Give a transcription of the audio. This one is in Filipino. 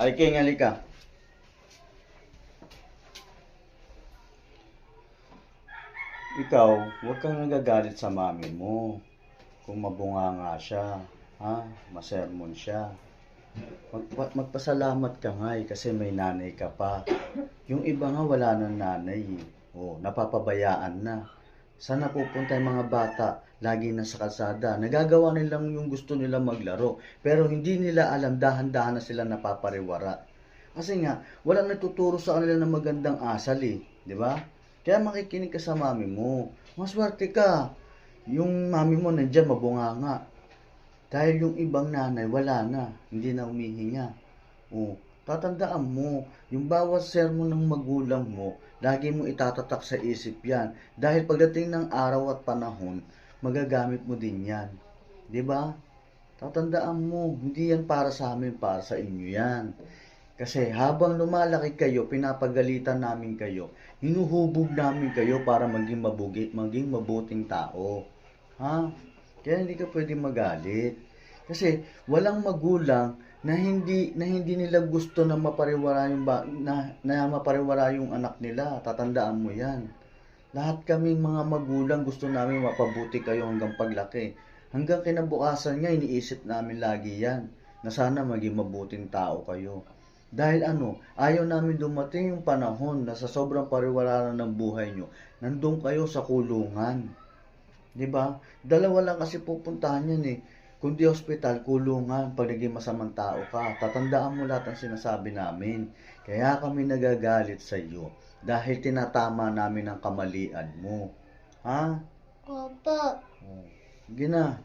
Ay, King, halika. Ikaw, huwag kang nagagalit sa mami mo. Kung mabunganga siya, ha? Masermon siya. Magpasalamat ka nga kasi may nanay ka pa. Yung iba nga wala nang nanay. Oh, napapabayaan na. Saan napupunta yung mga bata? Lagi na sa kalsada. Nagagawa nilang yung gusto nila maglaro. Pero hindi nila alam, dahan-dahan na sila napapariwara. Kasi nga, walang natuturo sa kanila ng magandang asal eh. Di ba? Kaya makikinig ka sa mami mo. Maswerte ka. Yung mami mo nandyan, mabunganga. Dahil yung ibang nanay, wala na. Hindi na humihinga. Oh, tatandaan mo, yung bawat sermon ng magulang mo, lagi mo itatatak sa isip yan. Dahil pagdating ng araw at panahon, magagamit mo din yan. 'Di ba? Tatandaan mo, hindi yan para sa amin, para sa inyo yan. Kasi habang lumalaki kayo, pinapagalitan namin kayo, hinuhubog namin kayo para maging mabuting tao. Ha? Kaya hindi ka pwede magalit. Kasi walang magulang na hindi nila gusto na mapariwara na mapariwara yung anak nila. Tatandaan mo 'yan. Lahat kaming mga magulang gusto namin mapabuti kayo hanggang paglaki. Hanggang kinabukasan nga iniisip namin lagi 'yan na sana maging mabuting tao kayo. Dahil ayaw namin dumating yung panahon na sa sobrang pariwara ng buhay nyo, nandun kayo sa kulungan. 'Di ba? Dalawa lang kasi pupuntahan yan eh. Kundi hospital, kulungan, pag naging masamang tao ka. Tatandaan mo lahat ng sinasabi namin. Kaya kami nagagalit sa iyo. Dahil tinatama namin ang kamalian mo. Ha? Opo. Oh. Sige na.